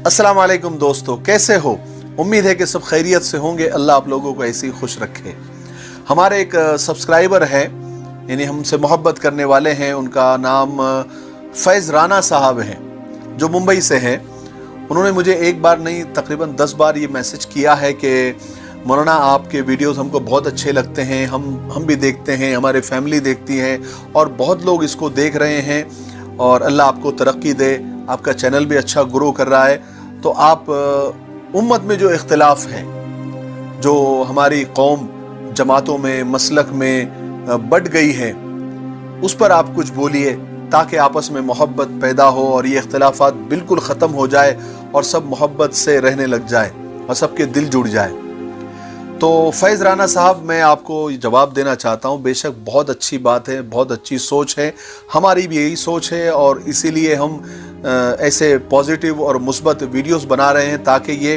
अस्सलाम वालेकुम दोस्तों, कैसे हो? उम्मीद है कि सब खैरियत से होंगे। अल्लाह आप लोगों को ऐसे ही खुश रखे। हमारे एक सब्सक्राइबर है, यानी हमसे मोहब्बत करने वाले हैं, उनका नाम फैज़ राना साहब है, जो मुंबई से है। उन्होंने मुझे एक बार नहीं तकरीबन 10 बार ये मैसेज किया है कि मौलाना आपके वीडियोस हमको बहुत अच्छे लगते हैं, हम भी देखते हैं, हमारे फैमिली देखती है और बहुत लोग इसको देख रहे हैं और अल्लाह आपको तरक्की दे, आपका चैनल भी अच्छा ग्रो कर रहा है। तो आप उम्मत में जो इख्तिलाफ है, जो हमारी कौम जमातों में मसलक में बढ़ गई है, उस पर आप कुछ बोलिए ताकि आपस में मोहब्बत पैदा हो और ये इख्तिलाफात बिल्कुल ख़त्म हो जाए और सब मोहब्बत से रहने लग जाए और सबके दिल जुड़ जाए। तो फैज़ राना साहब, मैं आपको जवाब देना चाहता हूँ। बेशक बहुत अच्छी बात है, बहुत अच्छी सोच है, हमारी भी यही सोच है और इसीलिए हम ऐसे पॉजिटिव और मुस्बत वीडियोस बना रहे हैं ताकि ये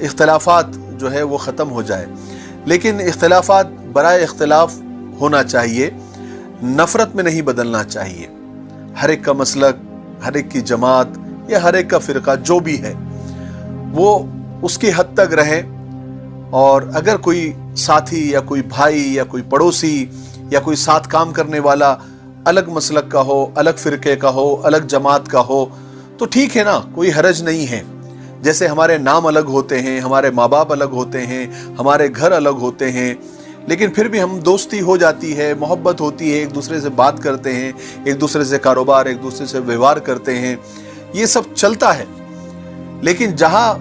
इख्तिलाफात जो है वो ख़त्म हो जाए। लेकिन इख्तिलाफात बराए इख्तिलाफ होना चाहिए, नफ़रत में नहीं बदलना चाहिए। हर एक का मसलक, हर एक की जमात या हर एक का फ़िरका जो भी है वो उसकी हद तक रहे। और अगर कोई साथी या कोई भाई या कोई पड़ोसी या कोई साथ काम करने वाला अलग मसलक का हो, अलग फ़िरके का हो, अलग जमात का हो, तो ठीक है ना, कोई हरज नहीं है। जैसे हमारे नाम अलग होते हैं, हमारे माँ बाप अलग होते हैं, हमारे घर अलग होते हैं, लेकिन फिर भी हम दोस्ती हो जाती है, मोहब्बत होती है, एक दूसरे से बात करते हैं, एक दूसरे से कारोबार, एक दूसरे से व्यवहार करते हैं, ये सब चलता है। लेकिन जहाँ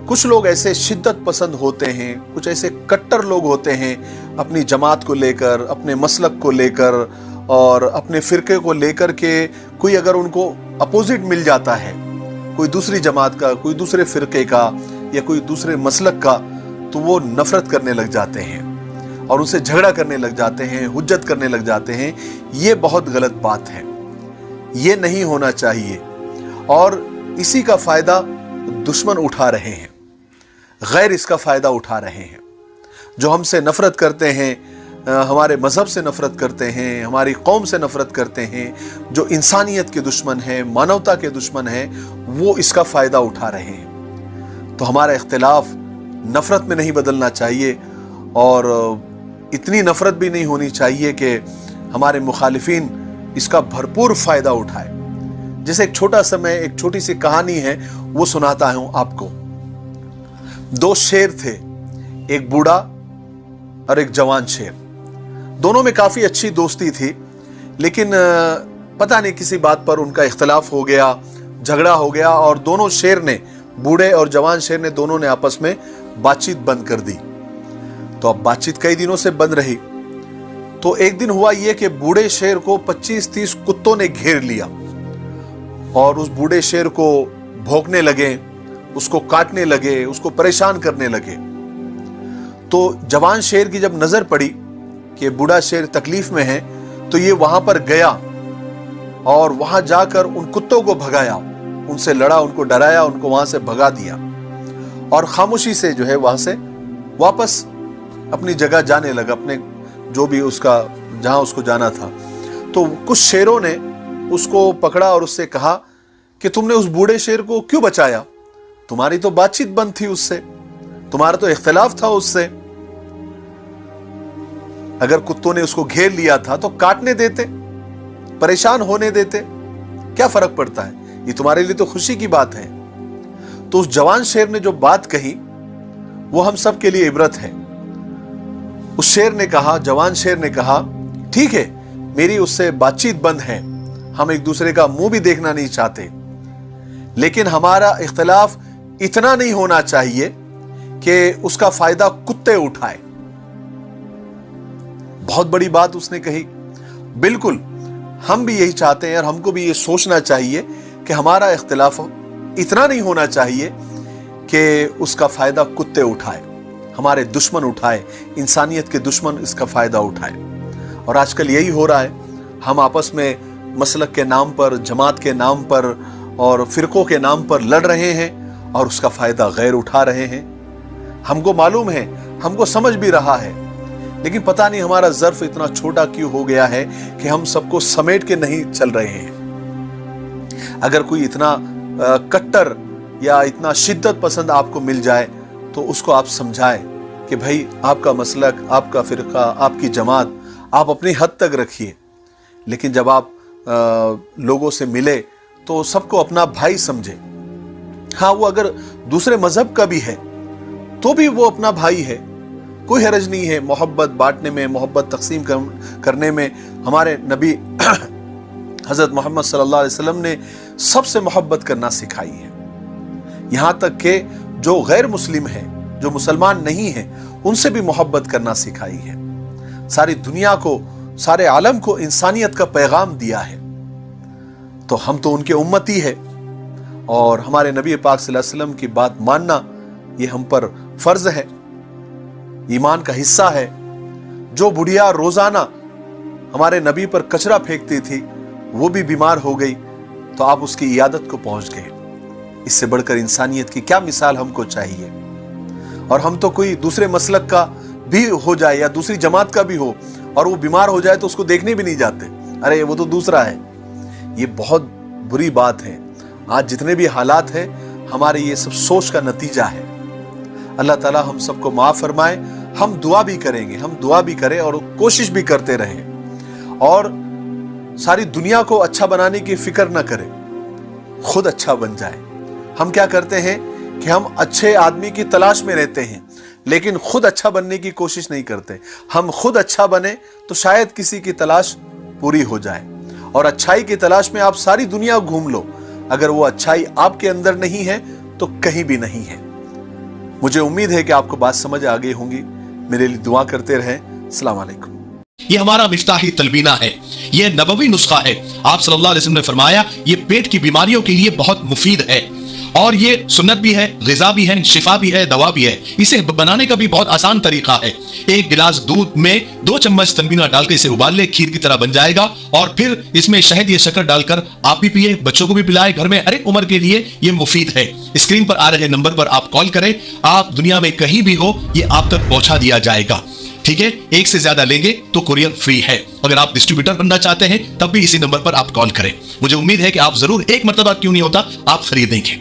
कुछ लोग ऐसे शिद्दत पसंद होते हैं, कुछ ऐसे कट्टर लोग होते हैं अपनी जमात को लेकर, अपने मसलक को लेकर और अपने फ़िरके को लेकर के, कोई अगर उनको अपोजिट मिल जाता है, कोई दूसरी जमात का, कोई दूसरे फ़िरके का या कोई दूसरे मसलक का, तो वो नफ़रत करने लग जाते हैं और उनसे झगड़ा करने लग जाते हैं, हुज्जत करने लग जाते हैं। ये बहुत गलत बात है, ये नहीं होना चाहिए। और इसी का फ़ायदा दुश्मन उठा रहे हैं, गैर इसका फ़ायदा उठा रहे हैं। जो हमसे नफ़रत करते हैं, हमारे मज़हब से नफ़रत करते हैं, हमारी कौम से नफ़रत करते हैं, जो इंसानियत के दुश्मन हैं, मानवता के दुश्मन हैं, वो इसका फ़ायदा उठा रहे हैं। तो हमारा इख्तिलाफ नफ़रत में नहीं बदलना चाहिए और इतनी नफ़रत भी नहीं होनी चाहिए कि हमारे मुखालिफिन इसका भरपूर फ़ायदा उठाए। जैसे एक छोटा सा, मैं एक छोटी सी कहानी है वो सुनाता हूँ आपको। 2 शेर थे, एक बूढ़ा और एक जवान शेर। दोनों में काफ़ी अच्छी दोस्ती थी, लेकिन पता नहीं किसी बात पर उनका इख्तिलाफ हो गया, झगड़ा हो गया और दोनों शेर ने, बूढ़े और जवान शेर ने, दोनों ने आपस में बातचीत बंद कर दी। तो अब बातचीत कई दिनों से बंद रही। तो एक दिन हुआ ये कि बूढ़े शेर को 25-30 कुत्तों ने घेर लिया और उस बूढ़े शेर को भौंकने लगे, उसको काटने लगे, उसको परेशान करने लगे। तो जवान शेर की जब नजर पड़ी कि बूढ़ा शेर तकलीफ में है, तो ये वहां पर गया और वहां जाकर उन कुत्तों को भगाया, उनसे लड़ा, उनको डराया, उनको वहां से भगा दिया और खामोशी से जो है वहां से वापस अपनी जगह जाने लगा, अपने जो भी उसका, जहां उसको जाना था। तो कुछ शेरों ने उसको पकड़ा और उससे कहा कि तुमने उस बूढ़े शेर को क्यों बचाया? तुम्हारी तो बातचीत बंद थी उससे, तुम्हारा तो इख्तिलाफ था उससे। अगर कुत्तों ने उसको घेर लिया था तो काटने देते, परेशान होने देते, क्या फर्क पड़ता है? ये तुम्हारे लिए तो खुशी की बात है। तो उस जवान शेर ने जो बात कही वो हम सब के लिए इबरत है। उस शेर ने कहा, जवान शेर ने कहा, ठीक है, मेरी उससे बातचीत बंद है, हम एक दूसरे का मुंह भी देखना नहीं चाहते, लेकिन हमारा इख्तिलाफ इतना नहीं होना चाहिए कि उसका फायदा कुत्ते उठाए। बहुत बड़ी बात उसने कही। बिल्कुल हम भी यही चाहते हैं और हमको भी ये सोचना चाहिए कि हमारा इख्तिलाफ इतना नहीं होना चाहिए कि उसका फायदा कुत्ते उठाए, हमारे दुश्मन उठाए, इंसानियत के दुश्मन इसका फायदा उठाए। और आजकल यही हो रहा है, हम आपस में मसलक के नाम पर, जमात के नाम पर और फिरकों के नाम पर लड़ रहे हैं और उसका फायदा गैर उठा रहे हैं। हमको मालूम है, हमको समझ भी रहा है, लेकिन पता नहीं हमारा ज़र्फ इतना छोटा क्यों हो गया है कि हम सबको समेट के नहीं चल रहे हैं। अगर कोई इतना कट्टर या इतना शिद्दत पसंद आपको मिल जाए तो उसको आप समझाएं कि भाई आपका मसलक, आपका फ़िरका, आपकी जमात आप अपनी हद तक रखिए, लेकिन जब आप लोगों से मिले तो सबको अपना भाई समझे। हाँ, वो अगर दूसरे मजहब का भी है तो भी वो अपना भाई है, कोई हरज नहीं है। मोहब्बत बांटने में, मोहब्बत तकसीम करने में हमारे नबी हज़रत मोहम्मद सल्लल्लाहु अलैहि वसल्लम ने सबसे मोहब्बत करना सिखाई है। यहाँ तक कि जो गैर मुस्लिम है, जो मुसलमान नहीं है, उनसे भी मोहब्बत करना सिखाई है। सारी दुनिया को, सारे आलम को इंसानियत का पैगाम दिया है। तो हम तो उनके उम्मती है और हमारे नबी पाक सल्लल्लाहु अलैहि वसल्लम की बात मानना ये हम पर फर्ज है, ईमान का हिस्सा है। जो बुढ़िया रोजाना हमारे नबी पर कचरा फेंकती थी, वो भी बीमार हो गई तो आप उसकी इयादत को पहुंच गए। इससे बढ़कर इंसानियत की क्या मिसाल हमको चाहिए। और हम तो कोई दूसरे मसलक का भी हो जाए या दूसरी जमात का भी हो और वो बीमार हो जाए तो उसको देखने भी नहीं जाते, अरे वो तो दूसरा है। ये बहुत बुरी बात है। आज जितने भी हालात हैं, हमारे ये सब सोच का नतीजा है। अल्लाह ताला हम सबको माफ फरमाए। हम दुआ भी करेंगे, हम दुआ भी करें और कोशिश भी करते रहें और सारी दुनिया को अच्छा बनाने की फिक्र ना करें, खुद अच्छा बन जाए। हम क्या करते हैं कि हम अच्छे आदमी की तलाश में रहते हैं लेकिन खुद अच्छा बनने की कोशिश नहीं करते। हम खुद अच्छा बने तो शायद किसी की तलाश पूरी हो जाए। और अच्छाई की तलाश में आप सारी दुनिया घूम लो, अगर वो अच्छाई आपके अंदर नहीं है तो कहीं भी नहीं है। मुझे उम्मीद है कि आपको बात समझ आ गई होंगी। मेरे लिए दुआ करते रहें। अस्सलाम वालेकुम। ये हमारा मिफ्ताही तलबीना है, ये नबवी नुस्खा है। आप सल्लल्लाहु अलैहि वसल्लम ने फरमाया ये पेट की बीमारियों के लिए बहुत मुफीद है और ये सुन्नत भी है, ग़िज़ा भी है, शिफा भी है, दवा भी है। इसे बनाने का भी बहुत आसान तरीका है। एक गिलास दूध में 2 चम्मच तलबीना डालकर इसे उबाल ले, खीर की तरह बन जाएगा और फिर इसमें शहद या शक्कर डालकर आप भी पिए, बच्चों को भी पिलाए। घर में हर एक उम्र के लिए ये मुफीद है। स्क्रीन पर आ रहे नंबर पर आप कॉल करें, आप दुनिया में कहीं भी हो ये आप तक पहुंचा दिया जाएगा। ठीक है, एक से ज्यादा लेंगे तो कुरियर फ्री है। अगर आप डिस्ट्रीब्यूटर बनना चाहते हैं तब भी इसी नंबर पर आप कॉल करें। मुझे उम्मीद है कि आप जरूर एक मर्तबा क्यों नहीं होता आप खरीदेंगे।